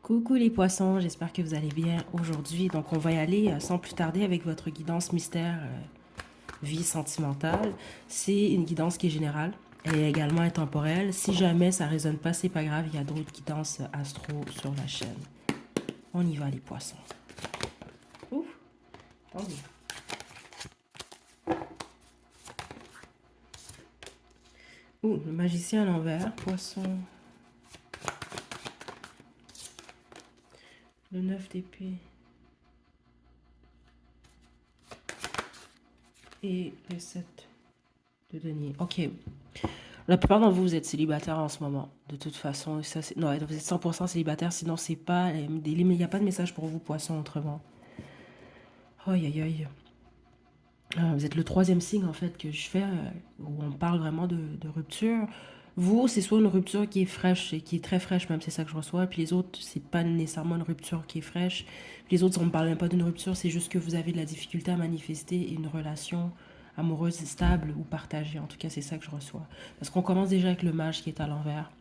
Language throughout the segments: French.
Coucou les poissons, j'espère que vous allez bien aujourd'hui. Donc on va y aller sans plus tarder avec votre guidance mystère vie sentimentale. C'est une guidance qui est générale. Elle est également intemporelle. Si jamais ça résonne pas, c'est pas grave, il y a d'autres guidances astro sur la chaîne. On y va les poissons. Ouf, attendez. Ouh, le magicien à l'envers, poisson. Le 9 d'épée. Et le 7 de denier. Ok. La plupart d'entre vous, vous êtes célibataire en ce moment. De toute façon, ça, non, vous êtes 100% célibataire, sinon c'est pas... Il n'y a pas de message pour vous, poisson, autrement. Aïe, aïe, aïe. Vous êtes le troisième signe, en fait, que je fais, où on parle vraiment de rupture. Vous, c'est soit une rupture qui est fraîche, et qui est très fraîche, même, c'est ça que je reçois. Puis les autres, c'est pas nécessairement une rupture qui est fraîche. Puis les autres, on ne parle même pas d'une rupture, c'est juste que vous avez de la difficulté à manifester une relation amoureuse stable ou partagée. En tout cas, c'est ça que je reçois. Parce qu'on commence déjà avec le mage qui est à l'envers.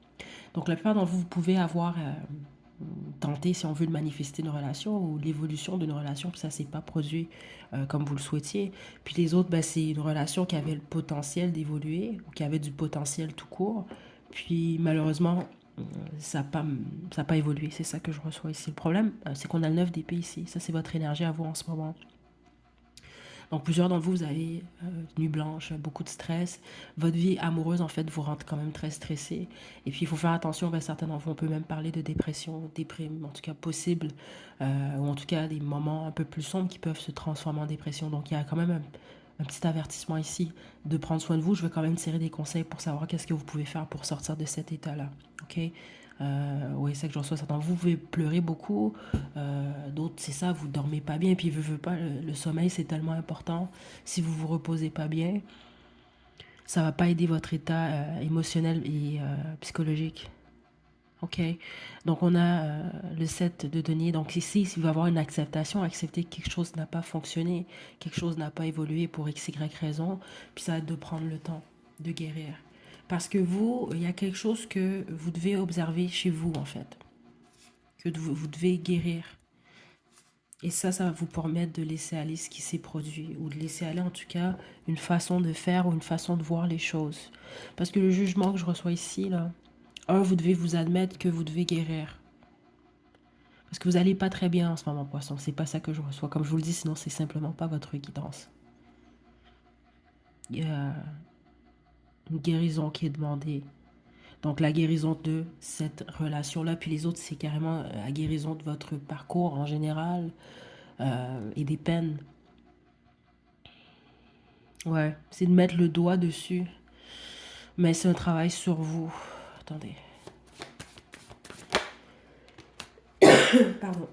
Donc, la plupart d'entre vous, vous pouvez avoir tenté, si on veut, de manifester une relation ou l'évolution d'une relation, puis ça s'est pas produit comme vous le souhaitiez. Puis les autres, ben, c'est une relation qui avait le potentiel d'évoluer ou qui avait du potentiel tout court. Puis malheureusement, ça n'a pas, pas évolué. C'est ça que je reçois ici. Le problème, c'est qu'on a le 9 d'épée ici. Ça, c'est votre énergie à vous en ce moment. Donc, plusieurs d'entre vous, vous avez nuit blanche, beaucoup de stress. Votre vie amoureuse, en fait, vous rend quand même très stressé. Et puis, il faut faire attention, ben, certains d'entre vous, on peut même parler de dépression, déprime, en tout cas possible, ou en tout cas des moments un peu plus sombres qui peuvent se transformer en dépression. Donc, il y a quand même un petit avertissement ici de prendre soin de vous. Je vais quand même tirer des conseils pour savoir qu'est-ce que vous pouvez faire pour sortir de cet état-là. OK? Oui, c'est que j'en sois certain. Vous pouvez pleurer beaucoup. D'autres, c'est ça, vous dormez pas bien. Et puis, veut pas, le sommeil, c'est tellement important. Si vous vous reposez pas bien, ça va pas aider votre état émotionnel et psychologique. OK? Donc, on a le 7 de denier. Donc, ici, il va y avoir une acceptation, accepter que quelque chose n'a pas fonctionné, quelque chose n'a pas évolué pour x, y raison. Puis, ça va être de prendre le temps de guérir. Parce que vous, il y a quelque chose que vous devez observer chez vous, en fait, que vous devez guérir. Et ça va vous permettre de laisser aller ce qui s'est produit, ou de laisser aller en tout cas une façon de faire ou une façon de voir les choses. Parce que le jugement que je reçois ici, là, vous devez vous admettre que vous devez guérir. Parce que vous n'allez pas très bien en ce moment, poisson. C'est pas ça que je reçois. Comme je vous le dis, sinon c'est simplement pas votre guidance. Il y a une guérison qui est demandée. Donc la guérison de cette relation-là, puis les autres, c'est carrément la guérison de votre parcours en général et des peines. Ouais, c'est de mettre le doigt dessus. Mais c'est un travail sur vous. Attendez. Pardon.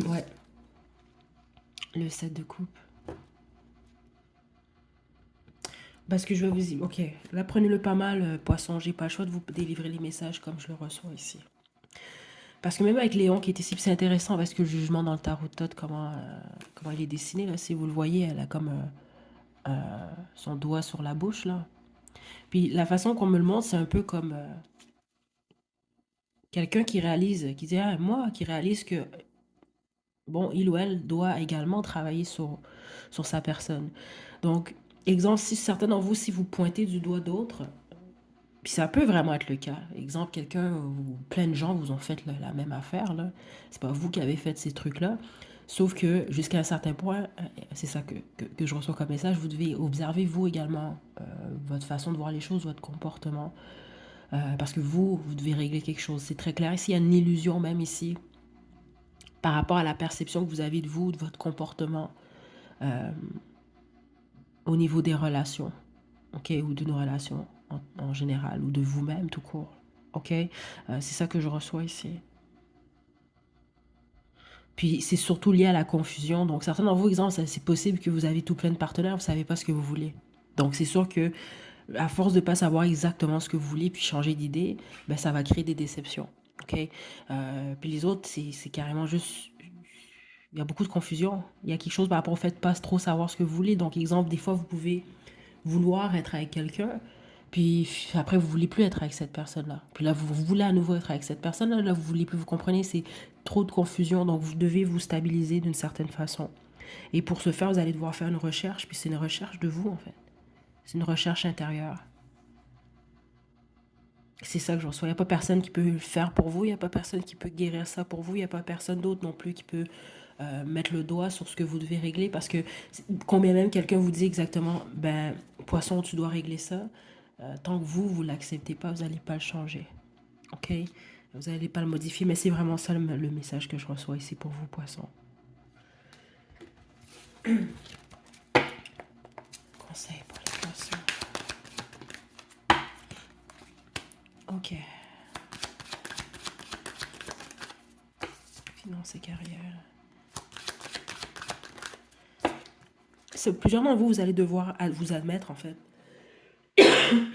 Ouais. Le 7 de coupe. Parce que je vais vous dire, ok, là prenez-le pas mal, poisson, j'ai pas le choix de vous délivrer les messages comme je le reçois ici. Parce que même avec Léon qui est ici, c'est intéressant parce que le jugement dans le tarot de Thoth, comment il est dessiné, là, si vous le voyez, elle a comme son doigt sur la bouche, là. Puis la façon qu'on me le montre, c'est un peu comme quelqu'un qui réalise, qui dit, ah, moi, qui réalise que, bon, il ou elle doit également travailler sur sa personne. Donc, exemple, si certains d'entre vous, si vous pointez du doigt d'autres, puis ça peut vraiment être le cas. Exemple, quelqu'un ou plein de gens vous ont fait la même affaire, là. C'est pas vous qui avez fait ces trucs-là. Sauf que jusqu'à un certain point, c'est ça que je reçois comme message, vous devez observer vous également votre façon de voir les choses, votre comportement. Parce que vous devez régler quelque chose. C'est très clair. Ici, il y a une illusion même ici par rapport à la perception que vous avez de vous, de votre comportement au niveau des relations, ok, ou d'une relation en général, ou de vous-même tout court, ok. C'est ça que je reçois ici. Puis c'est surtout lié à la confusion. Donc certains d'entre vous, exemple, c'est possible que vous avez tout plein de partenaires, vous ne savez pas ce que vous voulez. Donc c'est sûr que à force de ne pas savoir exactement ce que vous voulez, puis changer d'idée, ben, ça va créer des déceptions. Ok. Puis les autres, c'est carrément juste il y a beaucoup de confusion. Il y a quelque chose par rapport au fait de pas trop savoir ce que vous voulez. Donc, exemple, des fois, vous pouvez vouloir être avec quelqu'un, Puis après, vous voulez plus être avec cette personne-là. Puis là, vous voulez à nouveau être avec cette personne-là. Là, vous voulez plus. Vous comprenez, c'est trop de confusion. Donc, vous devez vous stabiliser d'une certaine façon. Et pour ce faire, vous allez devoir faire une recherche. Puis c'est une recherche de vous, en fait. C'est une recherche intérieure. C'est ça que je reçois. Il n'y a pas personne qui peut le faire pour vous. Il n'y a pas personne qui peut guérir ça pour vous. Il n'y a pas personne d'autre non plus qui peut mettre le doigt sur ce que vous devez régler. Parce que combien même quelqu'un vous dit exactement, ben, poisson, tu dois régler ça, tant que vous ne l'acceptez pas, vous n'allez pas le changer. OK? Vous n'allez pas le modifier. Mais c'est vraiment ça le message que je reçois ici pour vous, poisson. Conseil pour les poissons. OK. Finance et carrière. Plusieurs d'entre vous, vous allez devoir vous admettre, en fait,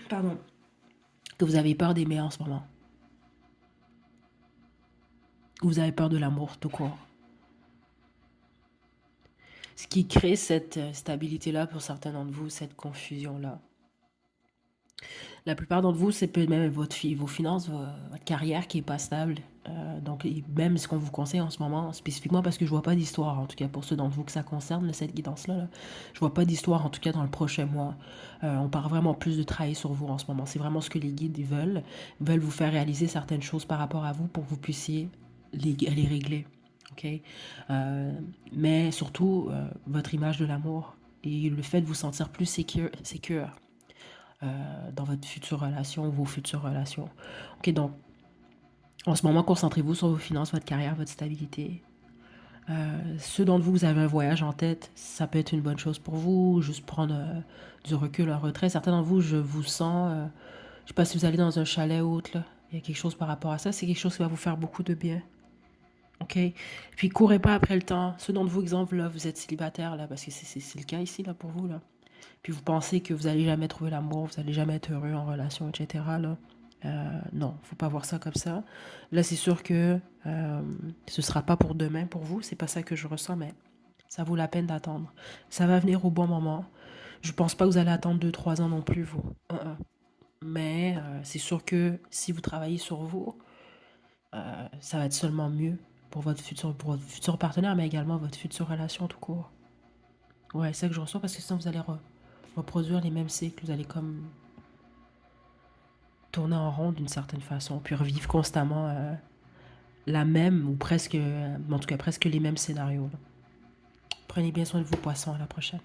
pardon, que vous avez peur d'aimer en ce moment. Vous avez peur de l'amour tout court. Ce qui crée cette stabilité-là pour certains d'entre vous, cette confusion-là. La plupart d'entre vous, c'est peut-être même vos finances, votre carrière qui n'est pas stable. Donc, même ce qu'on vous conseille en ce moment, spécifiquement parce que je vois pas d'histoire, en tout cas pour ceux d'entre vous que ça concerne, cette guidance-là, là, je vois pas d'histoire, en tout cas dans le prochain mois. On parle vraiment plus de travailler sur vous en ce moment. C'est vraiment ce que les guides veulent. Ils veulent vous faire réaliser certaines choses par rapport à vous pour que vous puissiez les régler. OK? Mais surtout, votre image de l'amour et le fait de vous sentir plus sécure dans votre future relation, vos futures relations. OK, donc, en ce moment, concentrez-vous sur vos finances, votre carrière, votre stabilité. Ceux d'entre vous, vous avez un voyage en tête, ça peut être une bonne chose pour vous, juste prendre du recul, un retrait. Certains d'entre vous, je vous sens, je sais pas si vous allez dans un chalet ou autre, là, il y a quelque chose par rapport à ça, c'est quelque chose qui va vous faire beaucoup de bien. OK? Puis, courez pas après le temps. Ceux d'entre vous, exemple, là, vous êtes célibataire, là, parce que c'est le cas ici, là, pour vous, là. Puis vous pensez que vous n'allez jamais trouver l'amour, vous n'allez jamais être heureux en relation, etc. Là. Non, faut pas voir ça comme ça. Là, c'est sûr que ce sera pas pour demain pour vous. C'est pas ça que je ressens, mais ça vaut la peine d'attendre. Ça va venir au bon moment. Je pense pas que vous allez attendre 2, 3 ans non plus, vous. Mais c'est sûr que si vous travaillez sur vous, ça va être seulement mieux pour votre futur partenaire, mais également votre future relation tout court. Ouais, c'est ça que je reçois parce que sinon vous allez reproduire les mêmes cycles, vous allez comme tourner en rond d'une certaine façon, puis revivre constamment la même, ou presque, en tout cas presque les mêmes scénarios. Là. Prenez bien soin de vous, poissons, à la prochaine.